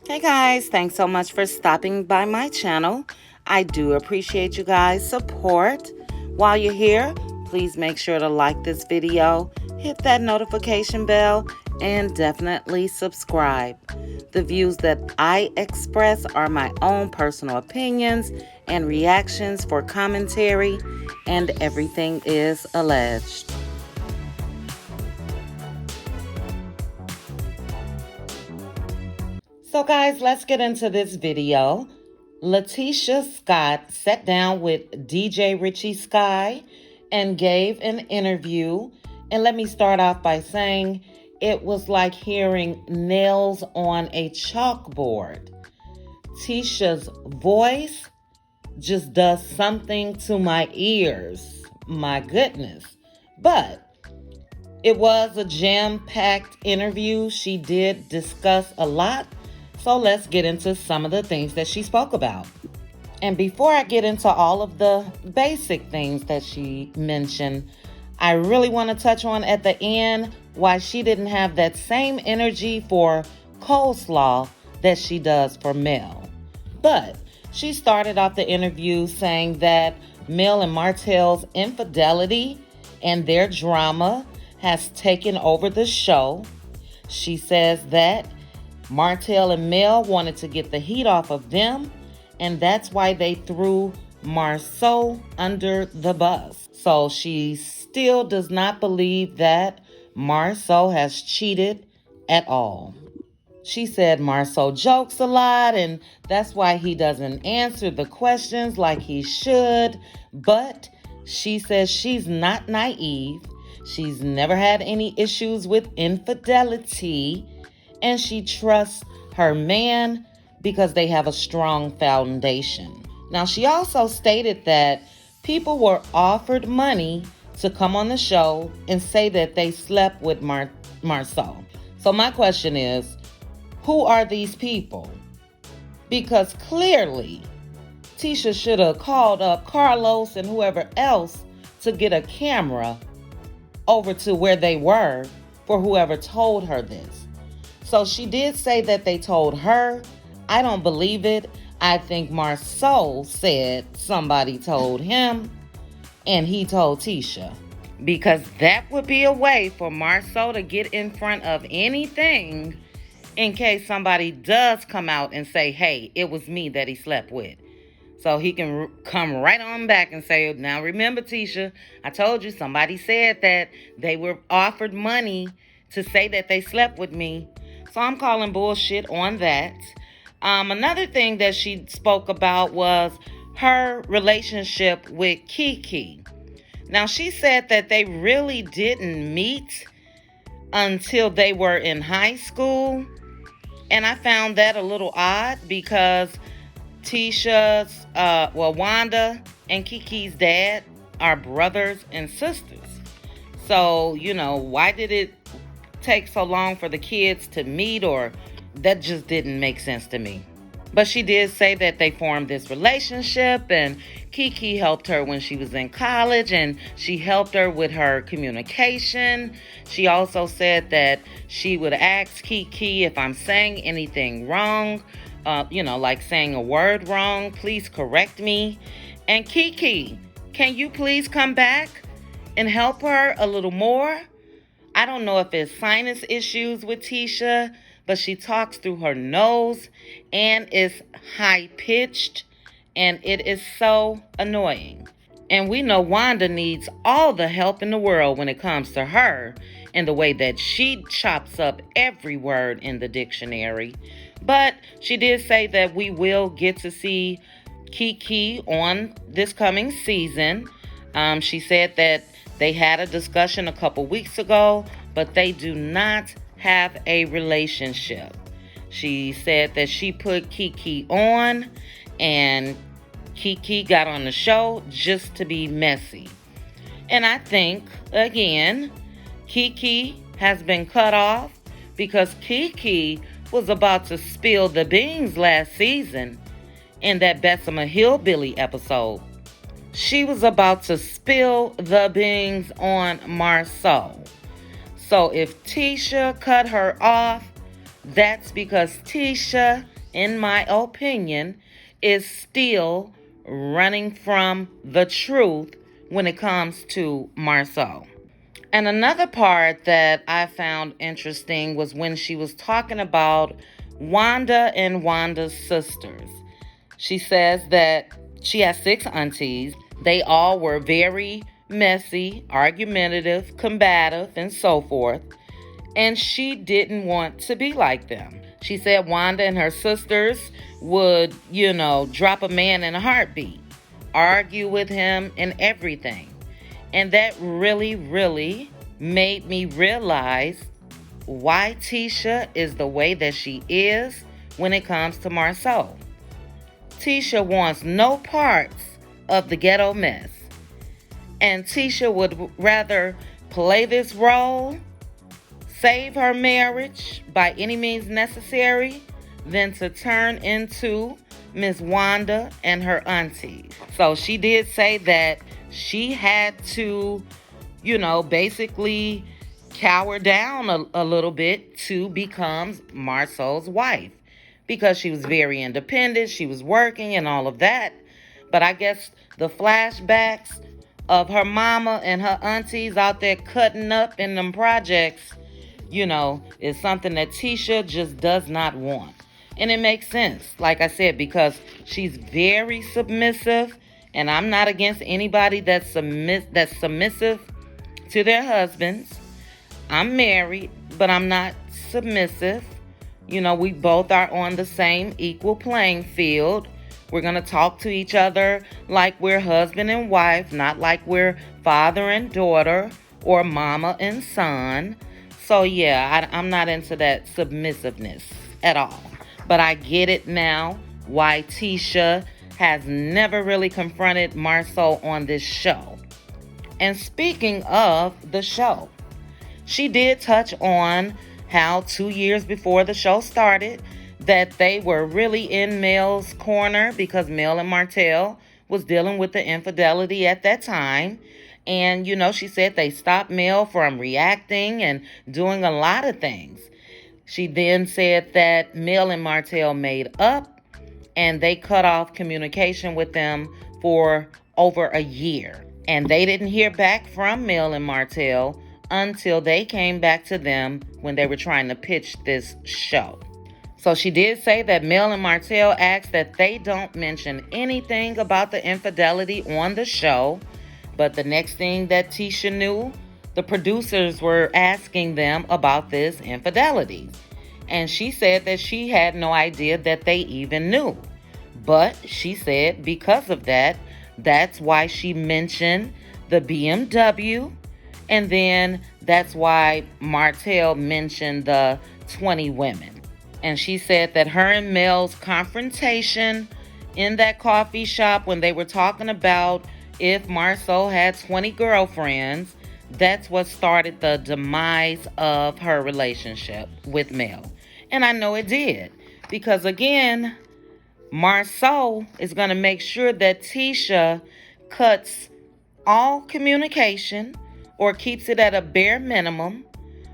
Hey guys, thanks so much for stopping by my channel. I do appreciate you guys' support. While you're here, please make sure to like this video, hit that notification bell, and definitely subscribe. The views that I express are my own personal opinions and reactions for commentary, and everything is alleged. So guys, let's get into this video. Latisha Scott sat down with DJ Richie Sky and gave an interview. And let me start off by saying it was like hearing nails on a chalkboard. Tisha's voice just does something to my ears. My goodness. But it was a jam-packed interview. She did discuss a lot. So let's get into some of the things that she spoke about. And before I get into all of the basic things that she mentioned, I really want to touch on at the end why she didn't have that same energy for Coleslaw that she does for Mel. But she started off the interview saying that Mel and Martell's infidelity and their drama has taken over the show. She says that Martell and Mel wanted to get the heat off of them, and that's why they threw Marceau under the bus. So she still does not believe that Marceau has cheated at all. She said Marceau jokes a lot, and that's why he doesn't answer the questions like he should. But she says she's not naive. She's never had any issues with infidelity, and she trusts her man because they have a strong foundation. Now, she also stated that people were offered money to come on the show and say that they slept with Marceau. So my question is, who are these people? Because clearly, Tisha should have called up Carlos and whoever else to get a camera over to where they were for whoever told her this. So she did say that they told her. I don't believe it. I think Marceau said somebody told him and he told Tisha. Because that would be a way for Marceau to get in front of anything in case somebody does come out and say, hey, it was me that he slept with. So he can come right on back and say, now remember, Tisha, I told you somebody said that they were offered money to say that they slept with me. So I'm calling bullshit on that. Another thing that she spoke about was her relationship with Kiki. Now, she said that they really didn't meet until they were in high school. And I found that a little odd because Wanda and Kiki's dad are brothers and sisters. So, why did it take so long for the kids to meet? Or that just didn't make sense to me. But she did say that they formed this relationship, and Kiki helped her when she was in college, and she helped her with her communication. She also said that she would ask Kiki if I'm saying anything wrong, like saying a word wrong, please correct me. And Kiki, can you please come back and help her a little more? I don't know if it's sinus issues with Tisha, but she talks through her nose and is high-pitched, and it is so annoying. And we know Wanda needs all the help in the world when it comes to her and the way that she chops up every word in the dictionary. But she did say that we will get to see Kiki on this coming season. She said that they had a discussion a couple weeks ago, but they do not have a relationship. She said that she put Kiki on, and Kiki got on the show just to be messy. And I think, again, Kiki has been cut off because Kiki was about to spill the beans last season in that Bessemer Hillbilly episode. She was about to spill the beans on Marceau. So if Tisha cut her off, that's because Tisha in my opinion, is still running from the truth when it comes to Marceau. And another part that I found interesting was when she was talking about Wanda and Wanda's sisters. She says that she has 6 aunties. They all were very messy, argumentative, combative, and so forth. And she didn't want to be like them. She said Wanda and her sisters would, drop a man in a heartbeat, argue with him and everything. And that really, really made me realize why Tisha is the way that she is when it comes to Marceau. Tisha wants no parts of the ghetto mess. And Tisha would rather play this role, save her marriage by any means necessary, than to turn into Miss Wanda and her aunties. So she did say that she had to, basically cower down a little bit to become Marceau's wife, because she was very independent, she was working and all of that. But I guess the flashbacks of her mama and her aunties out there cutting up in them projects, is something that Tisha just does not want. And it makes sense, like I said, because she's very submissive, and I'm not against anybody that's submissive to their husbands. I'm married, but I'm not submissive. We both are on the same equal playing field. We're going to talk to each other like we're husband and wife, not like we're father and daughter or mama and son. So yeah, I'm not into that submissiveness at all. But I get it now why Tisha has never really confronted Marceau on this show. And speaking of the show, she did touch on how 2 years before the show started that they were really in Mel's corner because Mel and Martell was dealing with the infidelity at that time. And, she said they stopped Mel from reacting and doing a lot of things. She then said that Mel and Martell made up and they cut off communication with them for over a year. And they didn't hear back from Mel and Martell until they came back to them when they were trying to pitch this show. So she did say that Mel and Martell asked that they don't mention anything about the infidelity on the show. But the next thing that Tisha knew, the producers were asking them about this infidelity. And she said that she had no idea that they even knew. But she said because of that, that's why she mentioned the BMW. And then that's why Martell mentioned the 20 women. And she said that her and Mel's confrontation in that coffee shop when they were talking about if Marceau had 20 girlfriends, that's what started the demise of her relationship with Mel. And I know it did. Because again, Marceau is going to make sure that Tisha cuts all communication or keeps it at a bare minimum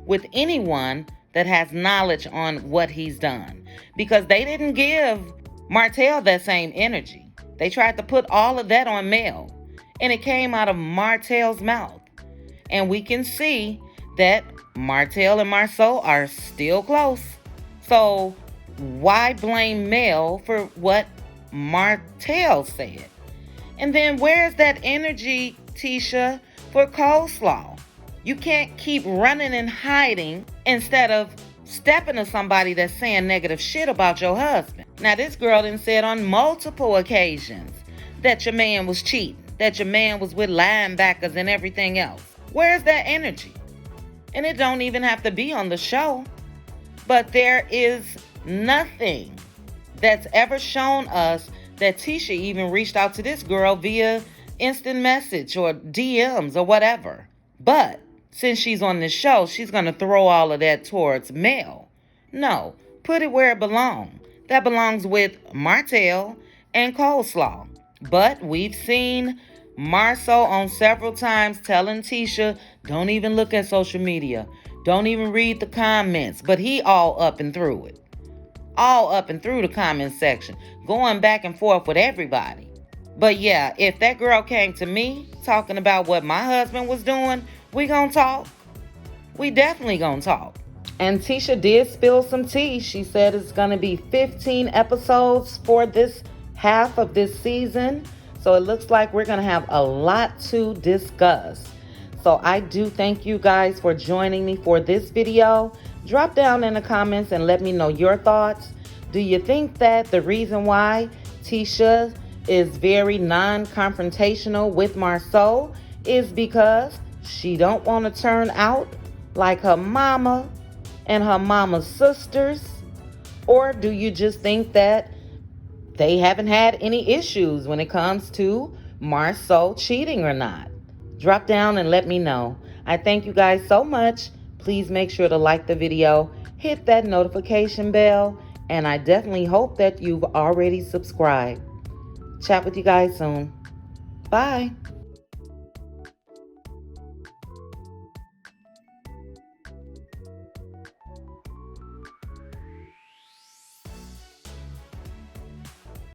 with anyone that has knowledge on what he's done. Because they didn't give Martell that same energy. They tried to put all of that on Mel. And it came out of Martell's mouth. And we can see that Martell and Marceau are still close. So why blame Mel for what Martell said? And then where's that energy, Tisha, for Coleslaw? You can't keep running and hiding instead of stepping to somebody that's saying negative shit about your husband. Now, this girl done said on multiple occasions that your man was cheating, that your man was with linebackers and everything else. Where's that energy? And it don't even have to be on the show. But there is nothing that's ever shown us that Tisha even reached out to this girl via instant message or DMs or whatever. But since she's on this show, she's going to throw all of that towards Mel. No, put it where it belongs. That belongs with Martell and Coleslaw. But we've seen Marceau on several times telling Tisha, don't even look at social media. Don't even read the comments. But he all up and through it. all up and through the comment section, going back and forth with everybody. But yeah, if that girl came to me talking about what my husband was doing, we gonna talk. We definitely gonna talk. And Tisha did spill some tea. She said it's gonna be 15 episodes for this half of this season. So it looks like we're gonna have a lot to discuss. So I do thank you guys for joining me for this video. Drop down in the comments and let me know your thoughts. Do you think that the reason why Tisha is very non-confrontational with Marceau is because she don't want to turn out like her mama and her mama's sisters? Or do you just think that they haven't had any issues when it comes to Marceau cheating or not? Drop down and let me know. I thank you guys so much. Please make sure to like the video, hit that notification bell, and I definitely hope that you've already subscribed. Chat with you guys soon. Bye.